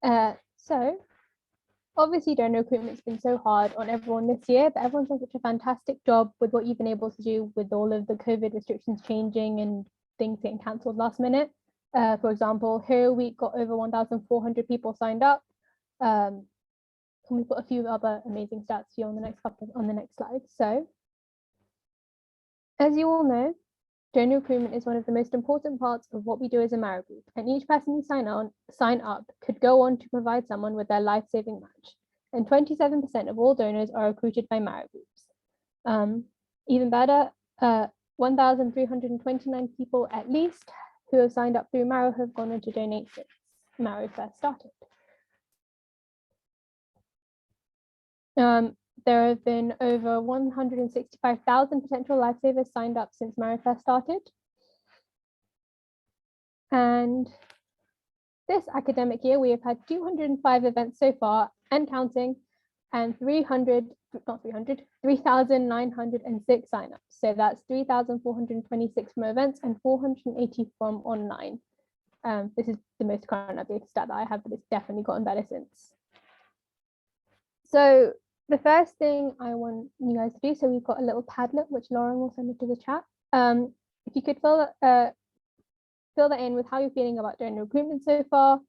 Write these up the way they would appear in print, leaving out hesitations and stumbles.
So obviously donor recruitment's been so hard on everyone this year, but everyone's done such a fantastic job with what you've been able to do with all of the COVID restrictions changing and things getting cancelled last minute. For example, Hero Week got over 1,400 people signed up. Can we put a few other amazing stats here on the next slide? So, as you all know, donor recruitment is one of the most important parts of what we do as a Mara group, and each person you sign up could go on to provide someone with their life-saving match. And 27% of all donors are recruited by Mara groups. Even better, 1,329 people at least who have signed up through Mara have gone on to donate since Mara first started. There have been over 165,000 potential lifesavers signed up since Mara first started. And this academic year, we have had 205 events so far and counting, and 3,906 signups. So that's 3,426 from events and 480 from online. This is the most current updated stat that I have, but it's definitely gotten better since. So the first thing I want you guys to do, so we've got a little Padlet, which Lauren will send into the chat. If you could fill that in with how you're feeling about donor recruitment so far,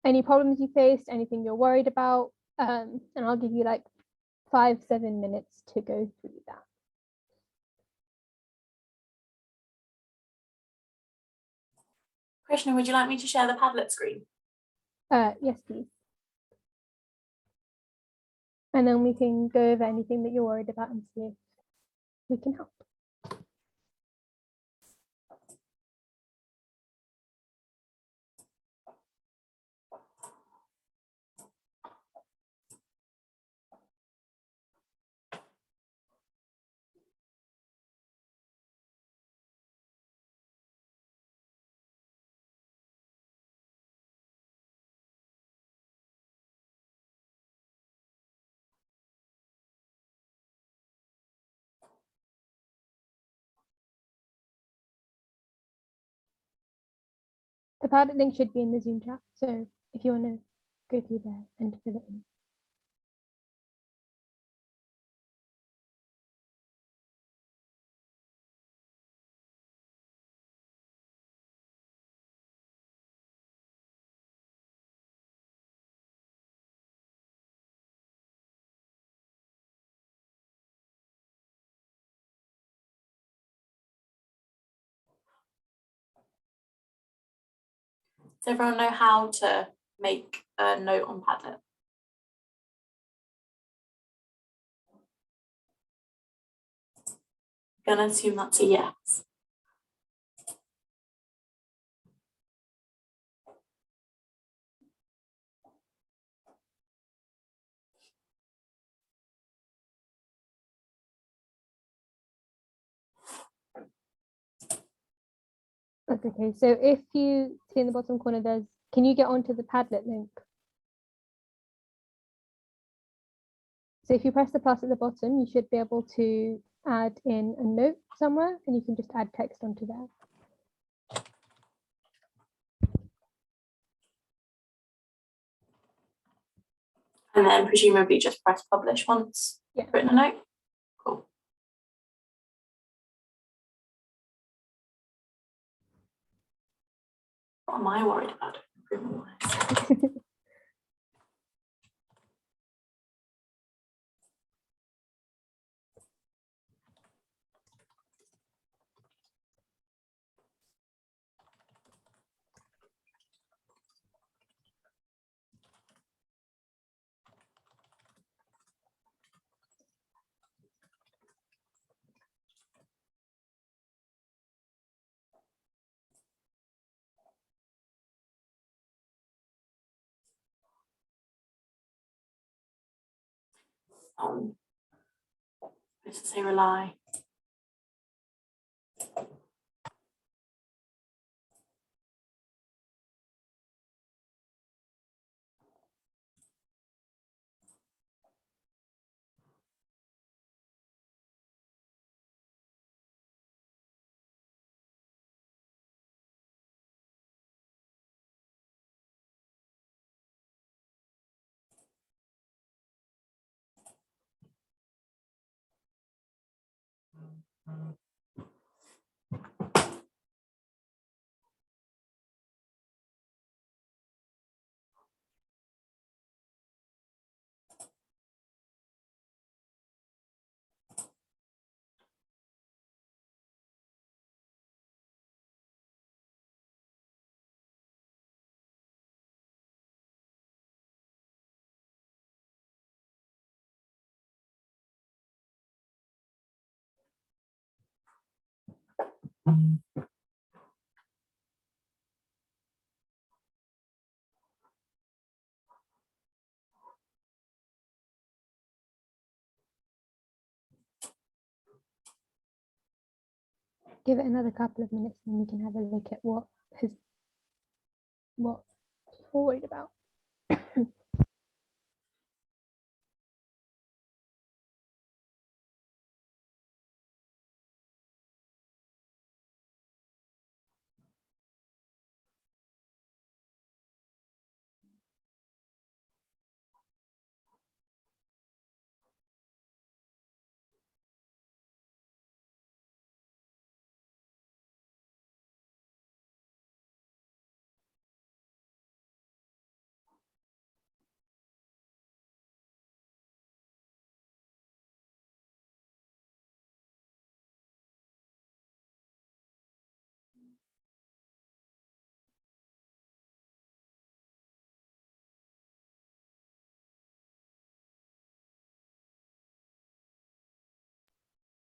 any problems you faced, anything you're worried about, and I'll give you like 5-7 minutes to go through that. Krishna, would you like me to share the Padlet screen? Yes, please. And then we can go over anything that you're worried about and see if we can help. The Padlet link should be in the Zoom chat, so if you want to go through there and fill it in. Does everyone know how to make a note on Padlet? I'm gonna assume that's a yes. That's okay. So if you see in the bottom corner, can you get onto the Padlet link? So if you press the plus at the bottom, you should be able to add in a note somewhere, and you can just add text onto there. And then presumably just press publish once you've written a note. Cool. What am I worried about? Let's say rely. Give it another couple of minutes and we can have a look at what people are worried about.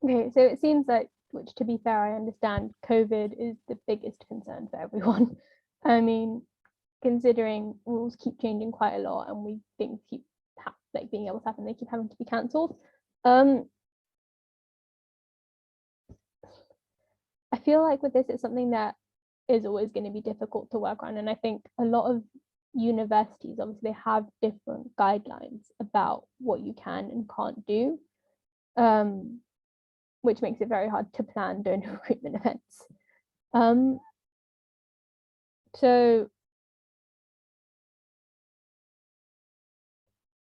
Okay, so it seems like, which to be fair, I understand COVID is the biggest concern for everyone. I mean, considering rules keep changing quite a lot and we things keep like being able to happen, they keep having to be cancelled. I feel like with this, it's something that is always going to be difficult to work on. And I think a lot of universities obviously have different guidelines about what you can and can't do, which makes it very hard to plan donor recruitment events. So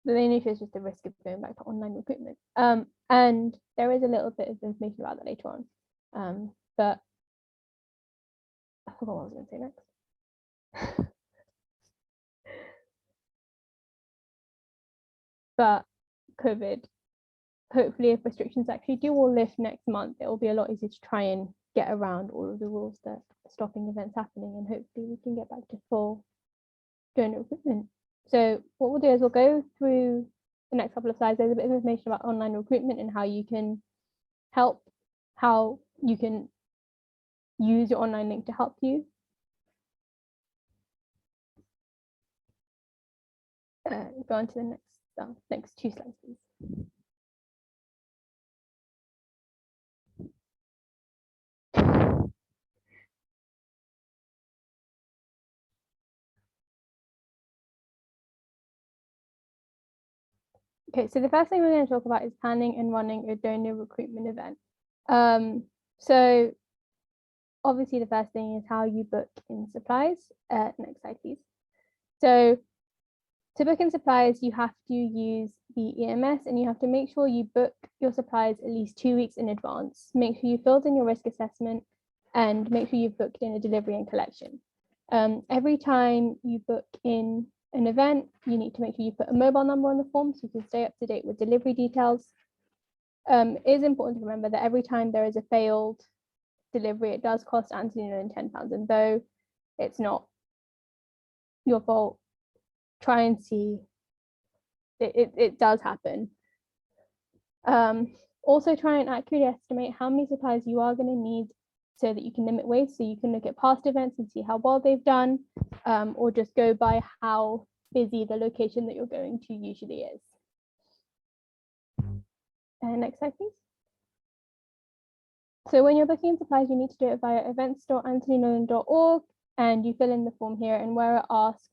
the main issue is just the risk of going back to online recruitment. And there is a little bit of information about that later on. But I forgot what I was going to say next. But COVID, hopefully if restrictions actually do all lift next month, it will be a lot easier to try and get around all of the rules that are stopping events happening, and hopefully we can get back to full donor recruitment. So what we'll do is we'll go through the next couple of slides. There's a bit of information about online recruitment and how you can help, how you can use your online link to help you. Go on to the next two slides, please. Okay, so the first thing we're going to talk about is planning and running a donor recruitment event. So obviously the first thing is how you book in supplies. Next slide, please. So to book in supplies, you have to use the EMS and you have to make sure you book your supplies at least 2 weeks in advance. Make sure you filled in your risk assessment and make sure you've booked in a delivery and collection. Every time you book in an event, you need to make sure you put a mobile number on the form so you can stay up to date with delivery details. It is important to remember that every time there is a failed delivery, it does cost Anthony Nolan £10, and though it's not your fault, try and see it does happen. Also try and accurately estimate how many supplies you are going to need so that you can limit waste. So you can look at past events and see how well they've done, or just go by how busy the location that you're going to usually is. Next slide, please. So when you're booking supplies, you need to do it via events.anthonynolan.org, and you fill in the form here, and where it asks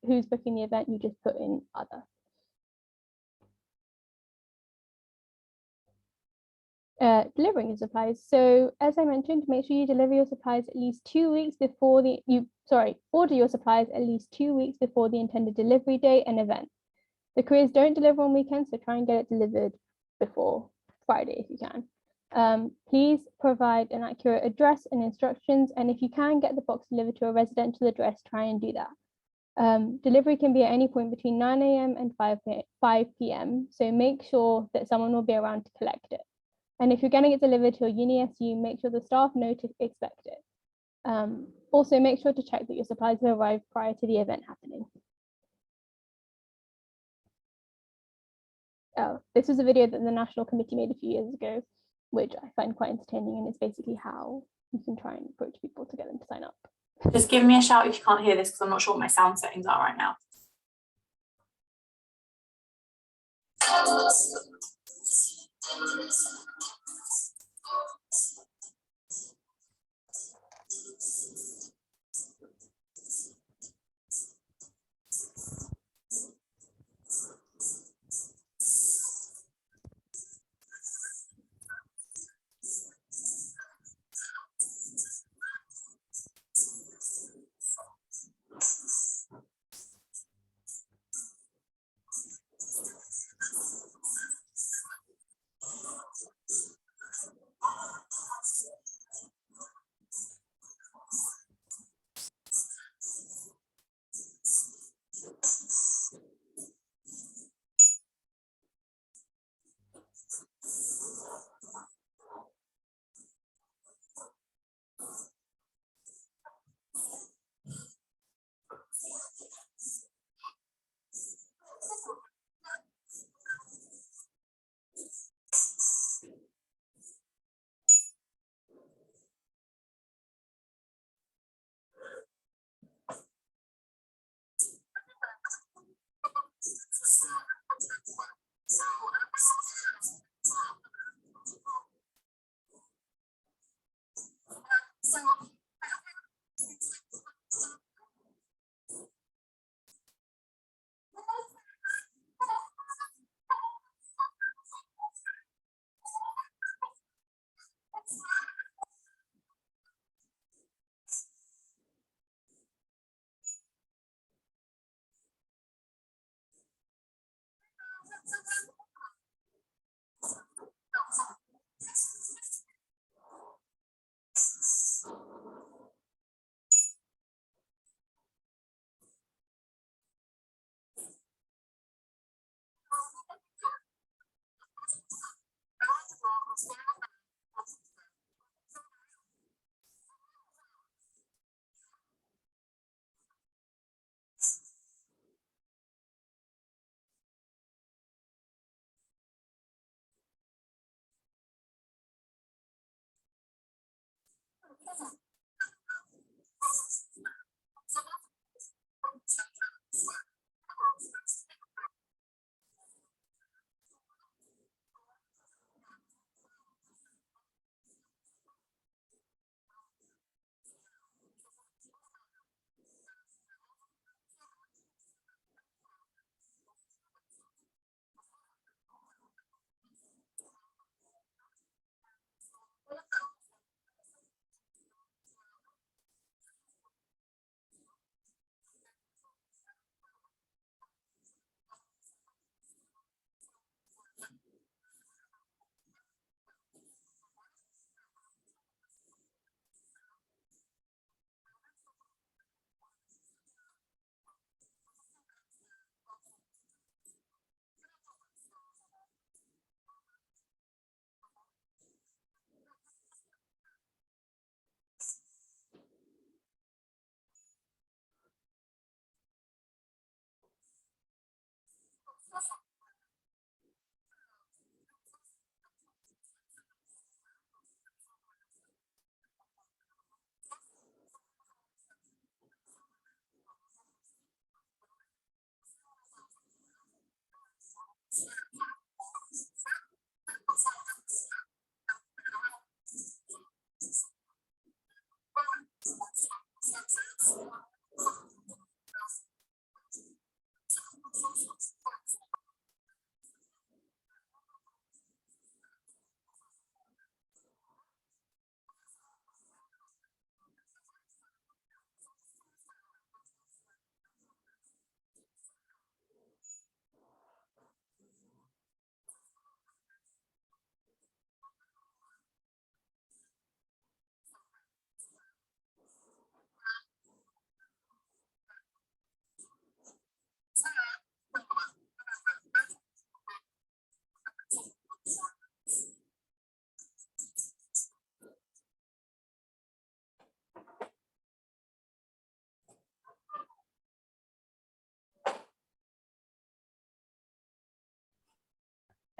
who's booking the event, you just put in other. Delivering your supplies. So as I mentioned, make sure you deliver your supplies at least 2 weeks before order your supplies at least 2 weeks before the intended delivery date and event. The couriers don't deliver on weekends, so try and get it delivered before Friday if you can. Please provide an accurate address and instructions, and if you can get the box delivered to a residential address, try and do that. Delivery can be at any point between 9 a.m. and 5 p.m. So make sure that someone will be around to collect it. And if you're getting it delivered to a uni SU, make sure the staff know to expect it. Also, make sure to check that your supplies have arrived prior to the event happening. This was a video that the National Committee made a few years ago, which I find quite entertaining, and it's basically how you can try and approach people to get them to sign up. Just give me a shout if you can't hear this, because I'm not sure what my sound settings are right now.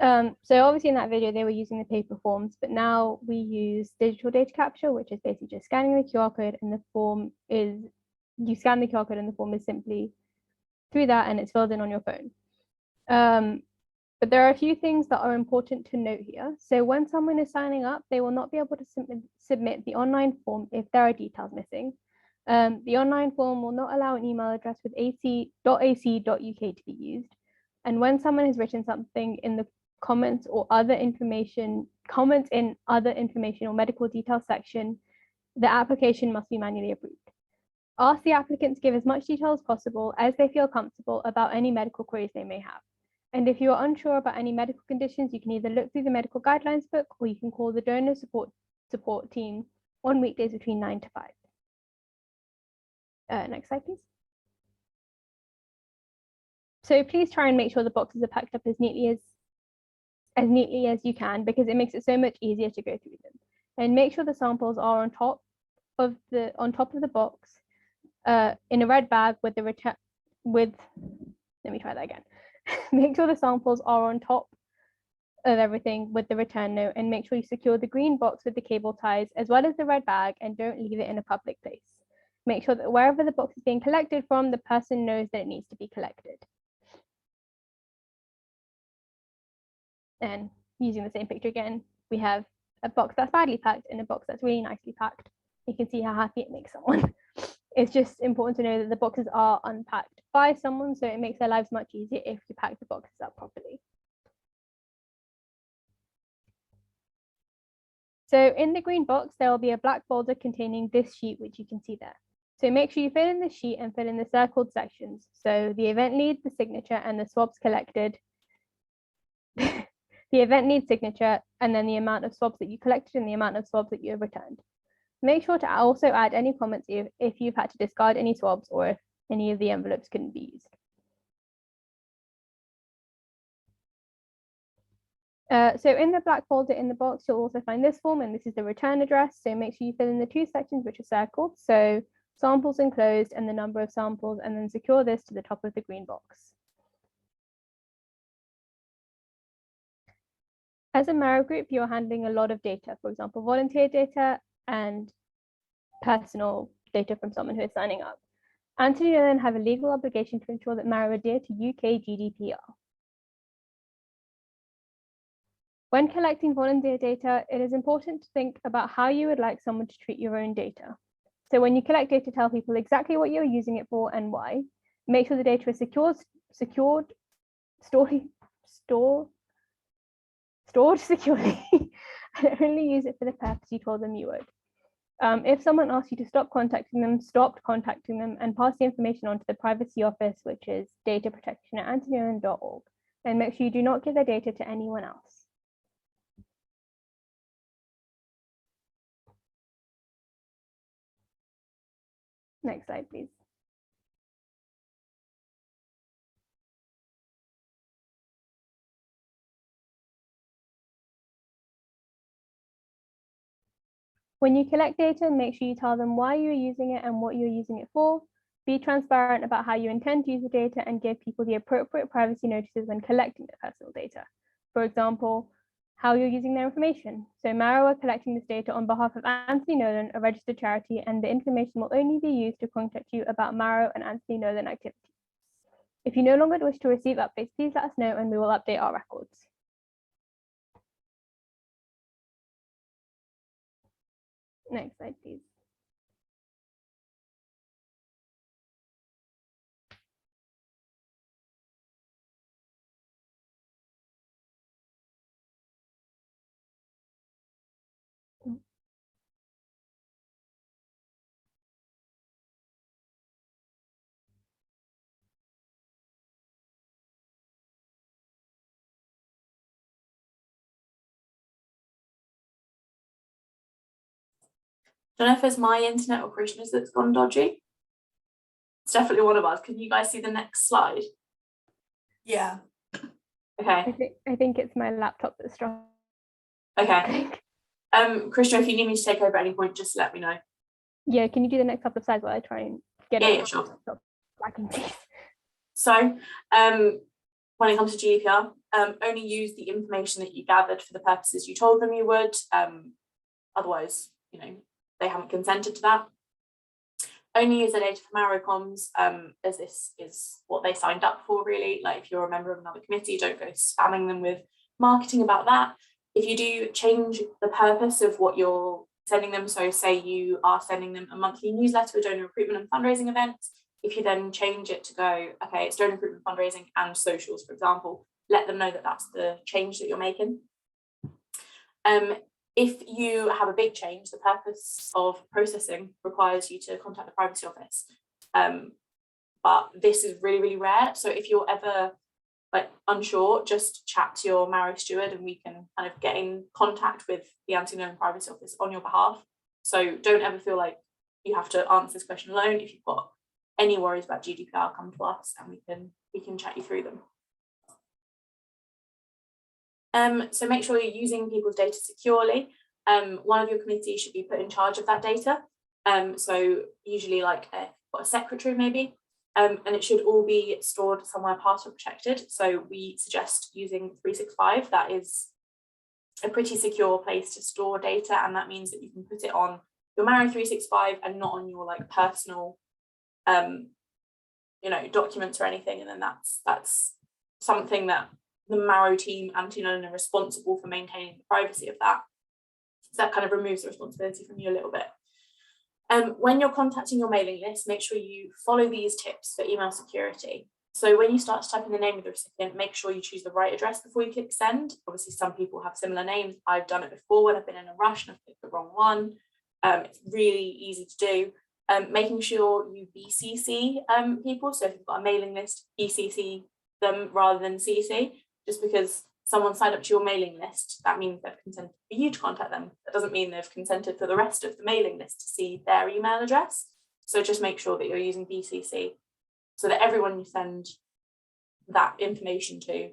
So obviously in that video, they were using the paper forms, but now we use digital data capture, which is basically just scanning the QR code, and the form is, you scan the QR code and the form is simply through that and it's filled in on your phone. But there are a few things that are important to note here. So when someone is signing up, they will not be able to submit the online form if there are details missing. The online form will not allow an email address with ac.ac.uk to be used. And when someone has written something in the comments in other information or medical details section, the application must be manually approved. Ask the applicants to give as much detail as possible as they feel comfortable about any medical queries they may have. And if you are unsure about any medical conditions, you can either look through the medical guidelines book or you can call the donor support team on weekdays between 9 to 5. Next slide, please. So please try and make sure the boxes are packed up as neatly as you can, because it makes it so much easier to go through them. And make sure the samples are on top of the box in a red bag with the return with. Let me try that again. Make sure the samples are on top of everything with the return note, and make sure you secure the green box with the cable ties as well as the red bag, and don't leave it in a public place. Make sure that wherever the box is being collected from, the person knows that it needs to be collected. And using the same picture again, we have a box that's badly packed and a box that's really nicely packed. You can see how happy it makes someone. It's just important to know that the boxes are unpacked by someone, so it makes their lives much easier if you pack the boxes up properly. So in the green box, there will be a black folder containing this sheet, which you can see there. So make sure you fill in the sheet and fill in the circled sections. So the event lead, the signature, and the swabs collected. The event lead signature, and then the amount of swabs that you collected and the amount of swabs that you have returned. Make sure to also add any comments if you've had to discard any swabs or if any of the envelopes couldn't be used. So in the black folder in the box, you'll also find this form, and this is the return address. So make sure you fill in the two sections which are circled. So samples enclosed and the number of samples, and then secure this to the top of the green box. As a Marrow group, you're handling a lot of data, for example, volunteer data and personal data from someone who is signing up. Anthony and Nolan have a legal obligation to ensure that Marrow adhere to UK GDPR. When collecting volunteer data, it is important to think about how you would like someone to treat your own data. So when you collect data, tell people exactly what you're using it for and why. Make sure the data is stored securely, and only use it for the purpose you told them you would. If someone asks you to stop contacting them, stop contacting them, and pass the information on to the privacy office, which is dataprotection@anthonynolan.org. And make sure you do not give their data to anyone else. Next slide, please. When you collect data, make sure you tell them why you're using it and what you're using it for. Be transparent about how you intend to use the data, and give people the appropriate privacy notices when collecting their personal data. For example, how you're using their information. So Marrow are collecting this data on behalf of Anthony Nolan, a registered charity, and the information will only be used to contact you about Marrow and Anthony Nolan activities. If you no longer wish to receive updates, please let us know and we will update our records. Next slide, please. Don't know if it's my internet or Krishna's that's gone dodgy. It's definitely one of us. Can you guys see the next slide? Yeah. Okay. I think it's my laptop that's strong. Okay. Krishna, if you need me to take over at any point, just let me know. Yeah, can you do the next couple of slides while I try and get it? Yeah, sure. Lagging, please. So, when it comes to GDPR, only use the information that you gathered for the purposes you told them you would. Otherwise, you know, they haven't consented to that. Only use the data for Maricoms, as this is what they signed up for, really. Like, if you're a member of another committee, don't go spamming them with marketing about that. If you do change the purpose of what you're sending them, so say you are sending them a monthly newsletter, a donor recruitment and fundraising events, if you then change it to go, okay, it's donor recruitment, fundraising and socials, for example, let them know that that's the change that you're making. If you have a big change, the purpose of processing requires you to contact the privacy office. But this is really, really rare. So if you're ever like unsure, just chat to your Maro steward and we can kind of get in contact with the Anti-Known Privacy Office on your behalf. So don't ever feel like you have to answer this question alone. If you've got any worries about GDPR, come to us and we can chat you through them. So make sure you're using people's data securely. One of your committees should be put in charge of that data. So usually like a secretary maybe, and it should all be stored somewhere password protected. So we suggest using 365. That is a pretty secure place to store data, and that means that you can put it on your Maro 365 and not on your like personal you know, documents or anything. And then that's something that the Maro team, Anti-Known, are responsible for maintaining the privacy of that. So that kind of removes the responsibility from you a little bit. When you're contacting your mailing list, make sure you follow these tips for email security. So when you start to type in the name of the recipient, make sure you choose the right address before you click send. Obviously, some people have similar names. I've done it before when I've been in a rush and I've clicked the wrong one. It's really easy to do. Making sure you BCC people. So if you've got a mailing list, BCC them rather than CC. Just because someone signed up to your mailing list, that means they've consented for you to contact them. That doesn't mean they've consented for the rest of the mailing list to see their email address. So just make sure that you're using BCC so that everyone you send that information to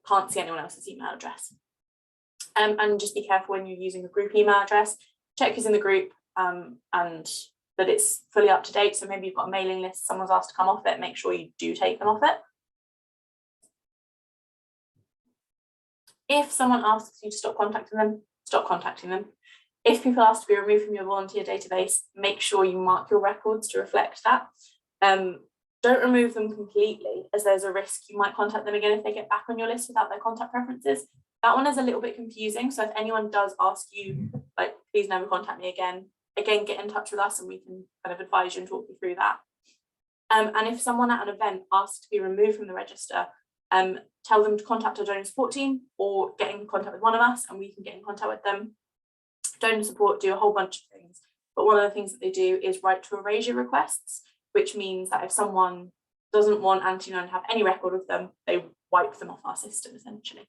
can't see anyone else's email address. And just be careful when you're using a group email address. Check who's in the group and that it's fully up to date. So maybe you've got a mailing list, someone's asked to come off it, make sure you do take them off it. If someone asks you to stop contacting them, stop contacting them. If people ask to be removed from your volunteer database, make sure you mark your records to reflect that. Don't remove them completely, as there's a risk you might contact them again if they get back on your list without their contact preferences. That one is a little bit confusing. So if anyone does ask you, like, please never contact me again, get in touch with us and we can kind of advise you and talk you through that. And if someone at an event asks to be removed from the register, tell them to contact our donor support team or get in contact with one of us and we can get in contact with them. Donor support do a whole bunch of things, but one of the things that they do is write to erasure requests, which means that if someone doesn't want Anti-Known to have any record of them, they wipe them off our system essentially.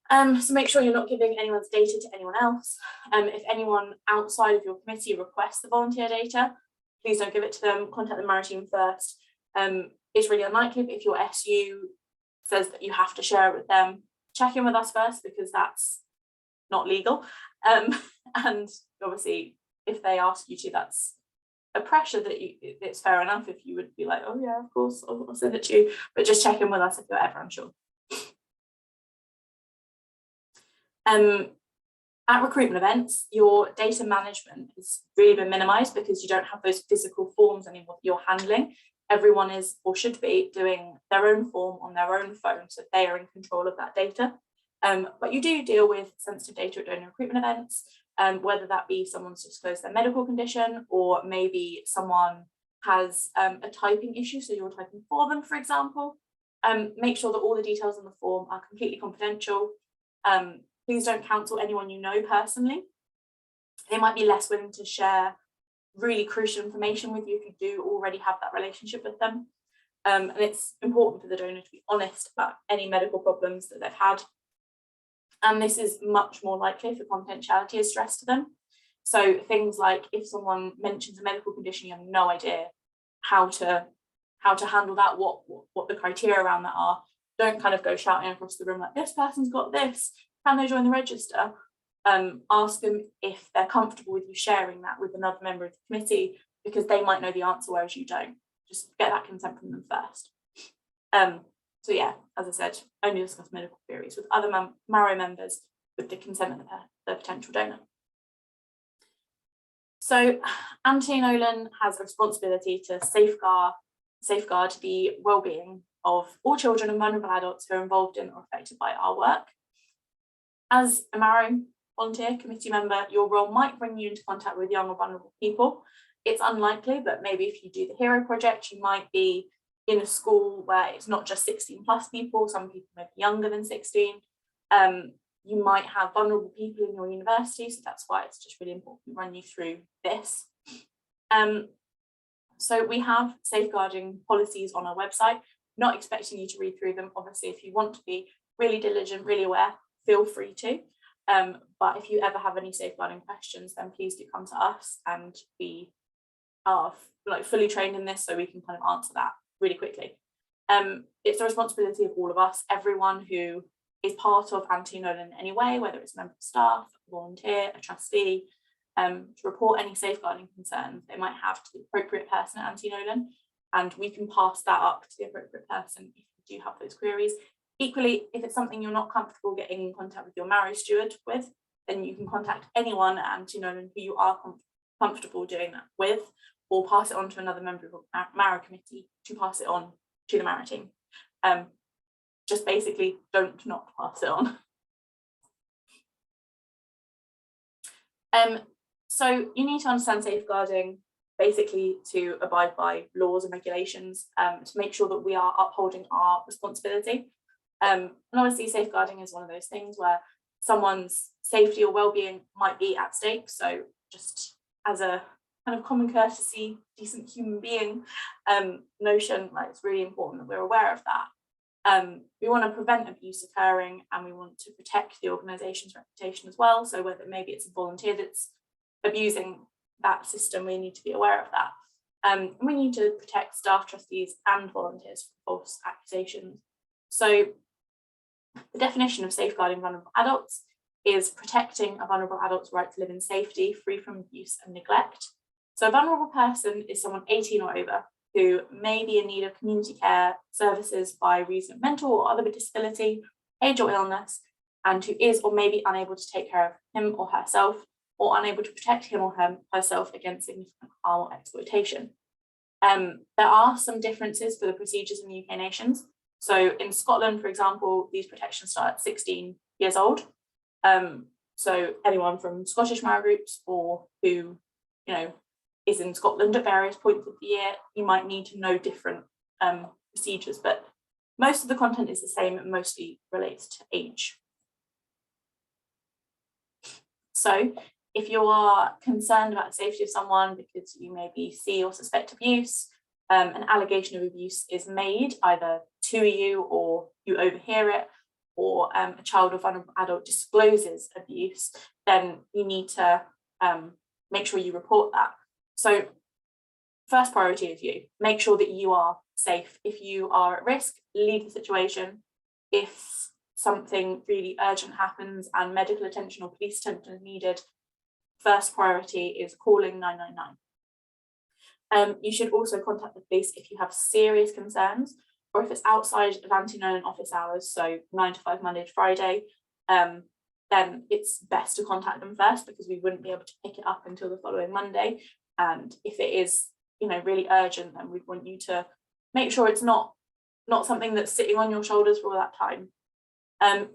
So make sure you're not giving anyone's data to anyone else. If anyone outside of your committee requests the volunteer data, please don't give it to them. Contact the Maro team first. It's really unlikely, but if your SU says that you have to share it with them, check in with us first because that's not legal. And obviously, if they ask you to, that's a pressure that it's fair enough if you would be like, oh yeah, of course, I'll send it to you. But just check in with us if you're ever unsure. At recruitment events, your data management has really been minimised because you don't have those physical forms anymore that you're handling. Everyone is or should be doing their own form on their own phone, so they are in control of that data. But you do deal with sensitive data at donor recruitment events, whether that be someone's disclosed their medical condition or maybe someone has a typing issue, so you're typing for them, for example. Make sure that all the details on the form are completely confidential. Please don't counsel anyone you know personally. They might be less willing to share really crucial information with you if you do already have that relationship with them. And it's important for the donor to be honest about any medical problems that they've had. And this is much more likely if the confidentiality is stressed to them. So things like if someone mentions a medical condition, you have no idea how to handle that, what the criteria around that are. Don't kind of go shouting across the room like, this person's got this, can they join the register? Ask them if they're comfortable with you sharing that with another member of the committee, because they might know the answer, whereas you don't. Just get that consent from them first. So yeah, as I said, only discuss medical queries with other Marrow members with the consent of the potential donor. So Anthony Nolan has a responsibility to safeguard the well-being of all children and vulnerable adults who are involved in or affected by our work. As a Marrow volunteer committee member, your role might bring you into contact with young or vulnerable people. It's unlikely, but maybe if you do the Hero Project, you might be in a school where it's not just 16 plus people, some people may be younger than 16. You might have vulnerable people in your university, so that's why it's just really important to run you through this. So we have safeguarding policies on our website, not expecting you to read through them. Obviously, if you want to be really diligent, really aware, feel free to. But if you ever have any safeguarding questions, then please do come to us, and we are fully trained in this, so we can kind of answer that really quickly. It's the responsibility of all of us, everyone who is part of Anthony Nolan in any way, whether it's a member of staff, a volunteer, a trustee, to report any safeguarding concerns they might have to the appropriate person at Anthony Nolan, and we can pass that up to the appropriate person if you do have those queries. Equally, if it's something you're not comfortable getting in contact with your Marrow steward with, then you can contact anyone at Anthony Nolan who you are comfortable doing that with, or pass it on to another member of the Marrow committee to pass it on to the Marrow team. Just basically don't not pass it on. So you need to understand safeguarding basically to abide by laws and regulations, to make sure that we are upholding our responsibility. And obviously safeguarding is one of those things where someone's safety or well-being might be at stake. So just as a kind of common courtesy, decent human being notion, like, it's really important that we're aware of that. We want to prevent abuse occurring, and we want to protect the organisation's reputation as well. So whether maybe it's a volunteer that's abusing that system, we need to be aware of that. And we need to protect staff, trustees and volunteers from false accusations. So the definition of safeguarding vulnerable adults is protecting a vulnerable adult's right to live in safety, free from abuse and neglect. So a vulnerable person is someone 18 or over who may be in need of community care services by reason of mental or other disability, age or illness, and who is or may be unable to take care of him or herself, or unable to protect him or herself against significant harm or exploitation. There are some differences for the procedures in the UK nations. So in Scotland, for example, these protections start at 16 years old. So anyone from Scottish Marrow groups or who, is in Scotland at various points of the year, you might need to know different procedures, but most of the content is the same and mostly relates to age. So if you are concerned about the safety of someone because you maybe see or suspect abuse, an allegation of abuse is made either to you or you overhear it, or a child or vulnerable adult discloses abuse, then you need to make sure you report that. So first priority is you. Make sure that you are safe. If you are at risk, leave the situation. If something really urgent happens and medical attention or police attention is needed, first priority is calling 999. You should also contact the police if you have serious concerns, or if it's outside of Anthony Nolan office hours, so 9 to 5 Monday to Friday, then it's best to contact them first, because we wouldn't be able to pick it up until the following Monday. And if it is, really urgent, then we'd want you to make sure it's not something that's sitting on your shoulders for all that time.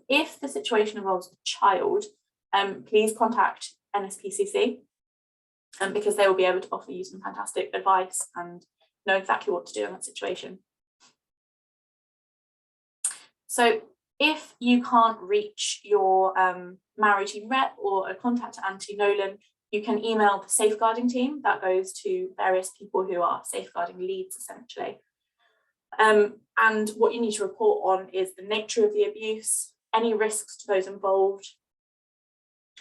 If the situation involves a child, please contact NSPCC, because they will be able to offer you some fantastic advice and know exactly what to do in that situation. So if you can't reach your Marrow team rep or a contact at Anthony Nolan, you can email the safeguarding team. That goes to various people who are safeguarding leads, essentially. And what you need to report on is the nature of the abuse, any risks to those involved,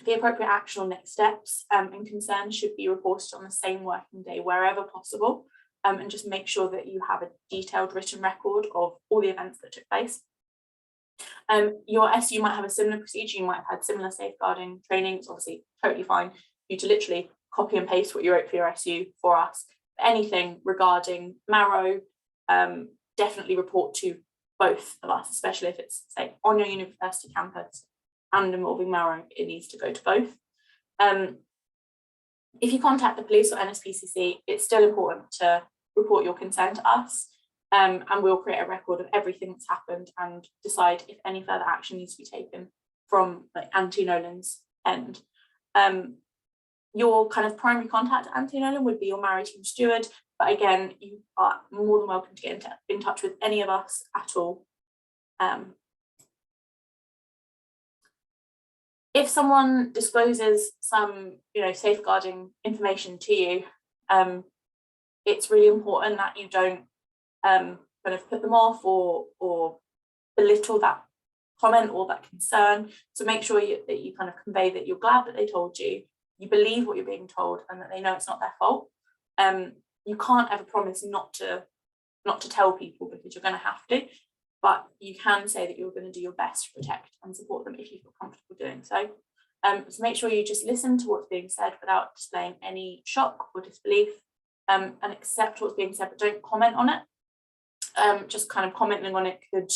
the appropriate action or next steps, and concerns should be reported on the same working day wherever possible, and just make sure that you have a detailed written record of all the events that took place. Your SU might have a similar procedure. You might have had similar safeguarding training. It's obviously totally fine for you to literally copy and paste what you wrote for your SU for us. Anything regarding Marrow, definitely report to both of us, especially if it's, say, on your university campus and involving Mauro, it needs to go to both. If you contact the police or NSPCC, it's still important to report your concern to us, and we'll create a record of everything that's happened and decide if any further action needs to be taken from Auntie Nolan's end. Your kind of primary contact at Auntie Nolan would be your maritime steward, but again, you are more than welcome to get in touch with any of us at all. If someone discloses some, safeguarding information to you, it's really important that you don't kind of put them off or belittle that comment or that concern. So make sure that you kind of convey that you're glad that they told you, you believe what you're being told, and that they know it's not their fault. You can't ever promise not to tell people, because you're going to have to, but you can say that you're going to do your best to protect and support them if you feel comfortable doing so. So make sure you just listen to what's being said without displaying any shock or disbelief, and accept what's being said, but don't comment on it. Just kind of commenting on it could,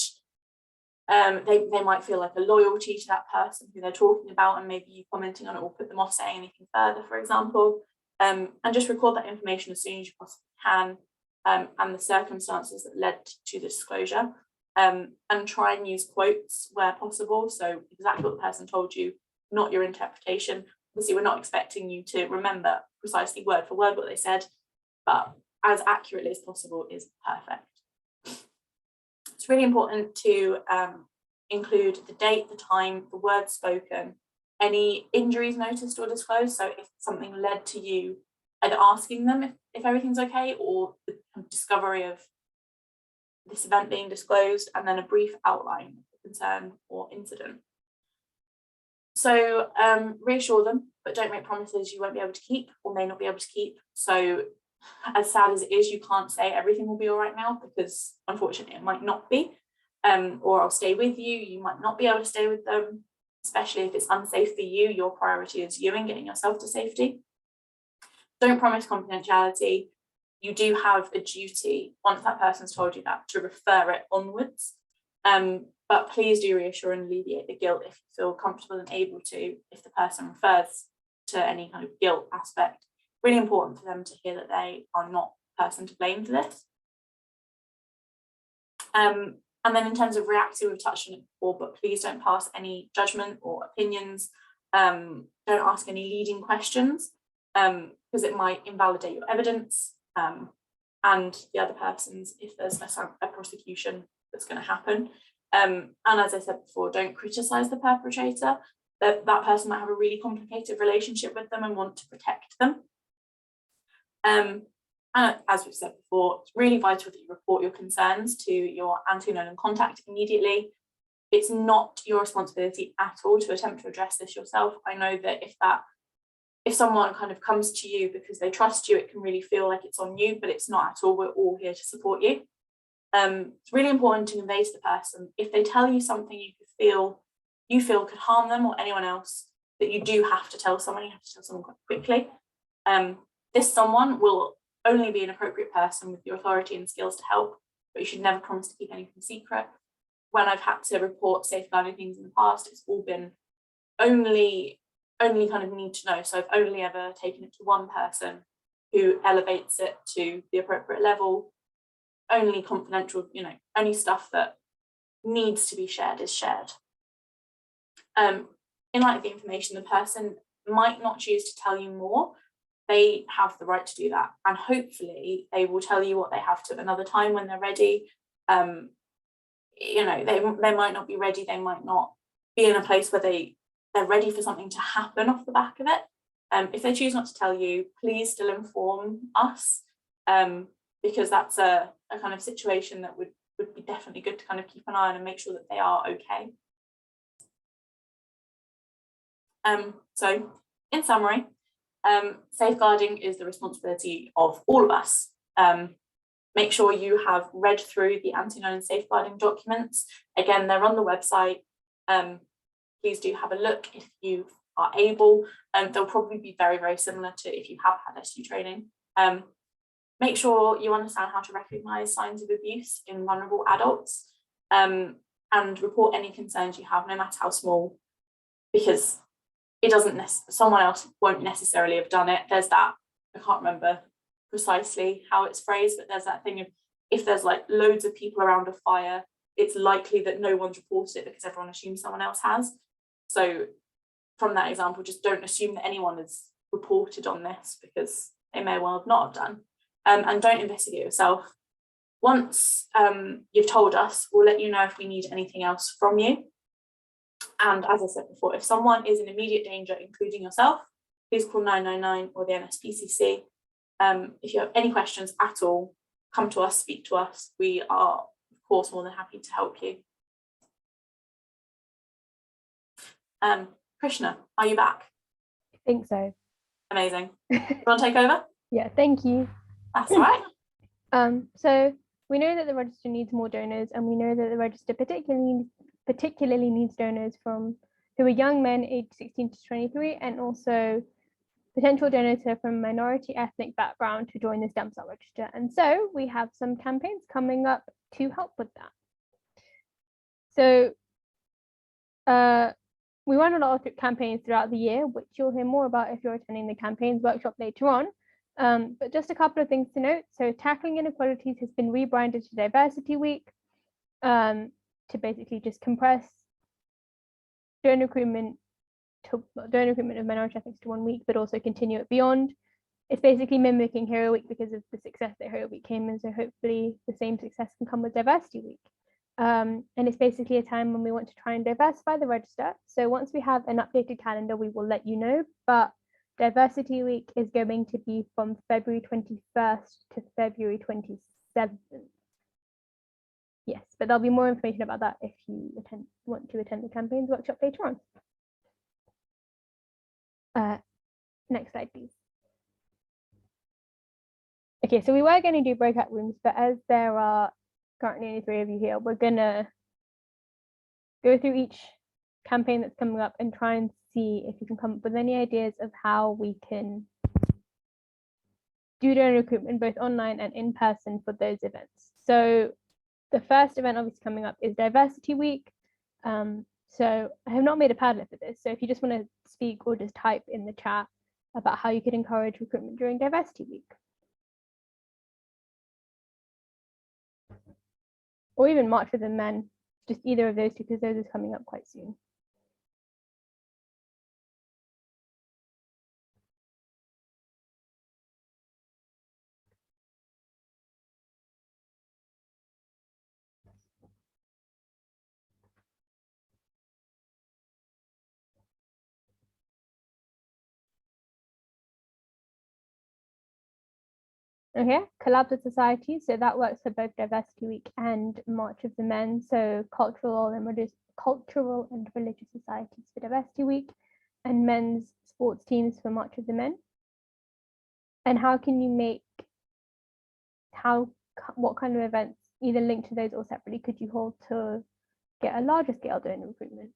they might feel like a loyalty to that person who they're talking about, and maybe you commenting on it will put them off saying anything further, for example. And just record that information as soon as you possibly can, and the circumstances that led to the disclosure, and try and use quotes where possible. So exactly what the person told you, not your interpretation. Obviously, we're not expecting you to remember precisely word for word what they said, but as accurately as possible is perfect. It's really important to include the date, the time, the words spoken, any injuries noticed or disclosed. So if something led to you either asking them if everything's okay, or the discovery of this event being disclosed, and then a brief outline of the concern or incident. So reassure them, but don't make promises you won't be able to keep or may not be able to keep. So as sad as it is, you can't say everything will be all right now, because unfortunately it might not be, or I'll stay with you, you might not be able to stay with them, especially if it's unsafe for you. Your priority is you and getting yourself to safety. Don't promise confidentiality. You do have a duty, once that person's told you that, to refer it onwards. But please do reassure and alleviate the guilt if you feel comfortable and able to, if the person refers to any kind of guilt aspect. Really important for them to hear that they are not the person to blame for this. And then in terms of reacting, we've touched on it before, but please don't pass any judgment or opinions. Don't ask any leading questions, because it might invalidate your evidence and the other person's if there's a prosecution that's going to happen. And as I said before, don't criticize the perpetrator. That person might have a really complicated relationship with them and want to protect them. And as we've said before, it's really vital that you report your concerns to your Auntie Nolan contact immediately. It's not your responsibility at all to attempt to address this yourself. I know that if someone kind of comes to you because they trust you, it can really feel like it's on you, but it's not at all. We're all here to support you. It's really important to convey to the person, if they tell you something you feel could harm them or anyone else, that you do have to tell someone. You have to tell someone quite quickly. This someone will only be an appropriate person with the authority and skills to help, but you should never promise to keep anything secret. When I've had to report safeguarding things in the past, it's all been only kind of need to know. So I've only ever taken it to one person who elevates it to the appropriate level. Only confidential, only stuff that needs to be shared is shared. In light of the information, the person might not choose to tell you more. They have the right to do that, and hopefully they will tell you what they have to at another time when they're ready. They might not be ready. They might not be in a place where they're ready for something to happen off the back of it. If they choose not to tell you, please still inform us, because that's a kind of situation that would be definitely good to kind of keep an eye on and make sure that they are okay. So in summary, safeguarding is the responsibility of all of us. Make sure you have read through the Auntie Nolan safeguarding documents. Again, they're on the website. Please do have a look if you are able, and they'll probably be very, very similar to if you have had SU training. Make sure you understand how to recognise signs of abuse in vulnerable adults, and report any concerns you have, no matter how small, because it doesn't someone else won't necessarily have done it. There's that, I can't remember precisely how it's phrased, but there's that thing of, if there's like loads of people around a fire, it's likely that no one's reported it because everyone assumes someone else has. So from that example, just don't assume that anyone has reported on this, because they may well not have done. And don't investigate yourself. Once you've told us, we'll let you know if we need anything else from you. And as I said before, if someone is in immediate danger, including yourself, please call 999 or the NSPCC. If you have any questions at all, come to us, speak to us. We are, of course, more than happy to help you. Krishna, are you back? I think so. Amazing. You want to take over? Yeah, thank you. That's all right. So we know that the register needs more donors, and we know that the register particularly needs donors who are young men aged 16 to 23, and also potential donors who are from minority ethnic background to join the stem cell register. And so we have some campaigns coming up to help with that. So we run a lot of campaigns throughout the year, which you'll hear more about if you're attending the campaigns workshop later on. But just a couple of things to note. So tackling inequalities has been rebranded to Diversity Week, to basically just compress donor recruitment of minority ethnics to 1 week, but also continue it beyond. It's basically mimicking Hero Week because of the success that Hero Week came in. So hopefully the same success can come with Diversity Week. And it's basically a time when we want to try and diversify the register. So once we have an updated calendar, we will let you know. But Diversity Week is going to be from February 21st to February 27th. Yes, but there'll be more information about that if you want to attend the campaigns workshop later on. Next slide, please. Okay, so we were going to do breakout rooms, but as there are currently only 3 of you here, we're going to go through each campaign that's coming up and try and see if you can come up with any ideas of how we can do donor recruitment both online and in person for those events. So the first event obviously coming up is Diversity Week. So I have not made a Padlet for this. So if you just want to speak or just type in the chat about how you could encourage recruitment during Diversity Week. Or even March for the Men, just either of those two, because those are coming up quite soon. Okay, collabs with society. So that works for both Diversity Week and March of the Men. So cultural and religious societies for Diversity Week, and men's sports teams for March of the Men. And how can you make, what kind of events, either linked to those or separately, could you hold to get a larger scale donor recruitment?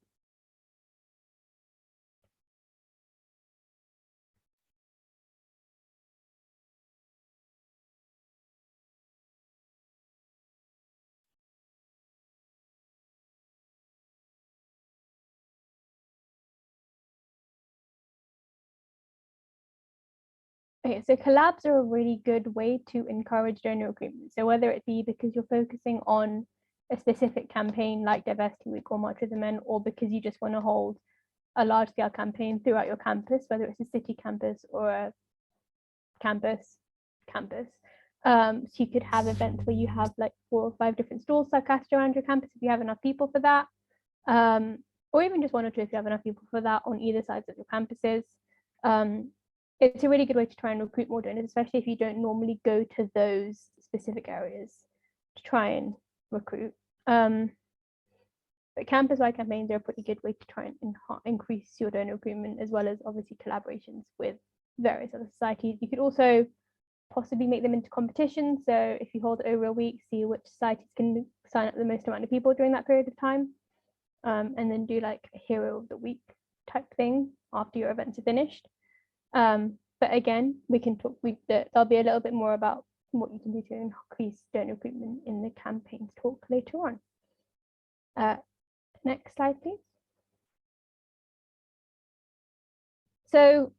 Okay, so collabs are a really good way to encourage donor recruitment. So whether it be because you're focusing on a specific campaign like Diversity Week or March of the Men, or because you just want to hold a large scale campaign throughout your campus, whether it's a city campus or a campus. So you could have events where you have like 4 or 5 different stalls cast around your campus if you have enough people for that. Or even just 1 or 2 if you have enough people for that on either sides of your campuses. It's a really good way to try and recruit more donors, especially if you don't normally go to those specific areas to try and recruit. But campus-wide campaigns are a pretty good way to try and increase your donor recruitment, as well as obviously collaborations with various other societies. You could also possibly make them into competitions. So if you hold over a week, see which societies can sign up the most amount of people during that period of time, and then do like a hero of the week type thing after your events are finished. But again, we can talk, there'll be a little bit more about and what you can do to increase donor recruitment in the campaigns talk later on. Next slide, please. So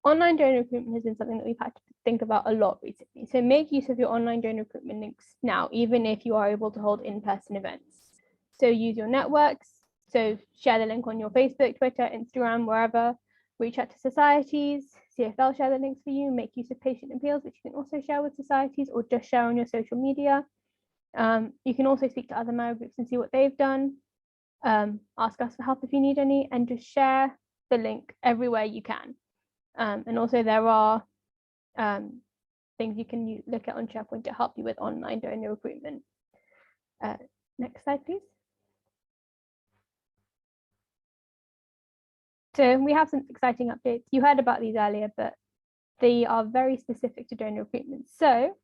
online donor recruitment has been something that we've had to think about a lot recently. So make use of your online donor recruitment links now, even if you are able to hold in-person events. So use your networks. So share the link on your Facebook, Twitter, Instagram, wherever. Reach out to societies, see if they'll share the links for you. Make use of patient appeals, which you can also share with societies or just share on your social media. You can also speak to other Mara groups and see what they've done. Ask us for help if you need any, and just share the link everywhere you can. And also there are things you can look at on SharePoint to help you with online donor recruitment. Next slide, please. So we have some exciting updates. You heard about these earlier, but they are very specific to donor recruitment. So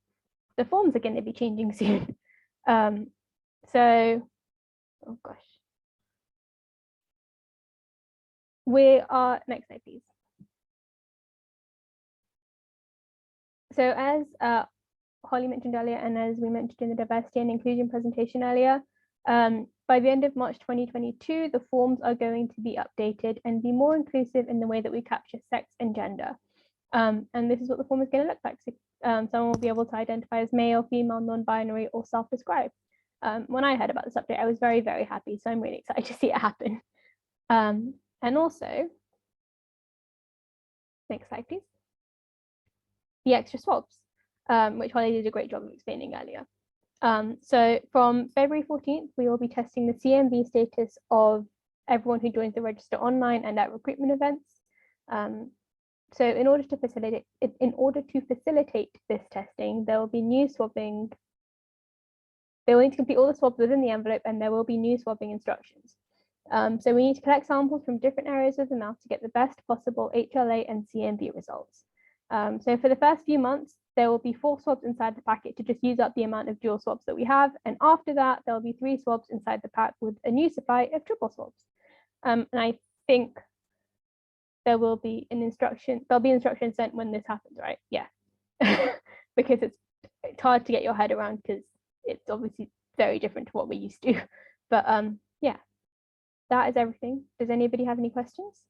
the forms are going to be changing soon. Oh gosh. Next slide, please. So as Holly mentioned earlier, and as we mentioned in the diversity and inclusion presentation earlier, by the end of March 2022, the forms are going to be updated and be more inclusive in the way that we capture sex and gender. And this is what the form is going to look like. So, someone will be able to identify as male, female, non-binary, or self-described. When I heard about this update, I was very, very happy. So I'm really excited to see it happen. And also, next slide, please. The extra swabs, which Holly did a great job of explaining earlier. So from February 14th, we will be testing the CMV status of everyone who joins the register online and at recruitment events. So in order to facilitate this testing, there will be new swabbing. They will need to complete all the swabs within the envelope, and there will be new swabbing instructions. So we need to collect samples from different areas of the mouth to get the best possible HLA and CMV results. So for the first few months, there will be 4 swabs inside the packet to just use up the amount of dual swabs that we have. And after that, there will be 3 swabs inside the pack with a new supply of triple swabs. And I think there will be there'll be instructions sent when this happens, right? Yeah, because it's hard to get your head around because it's obviously very different to what we're used to. But yeah, that is everything. Does anybody have any questions?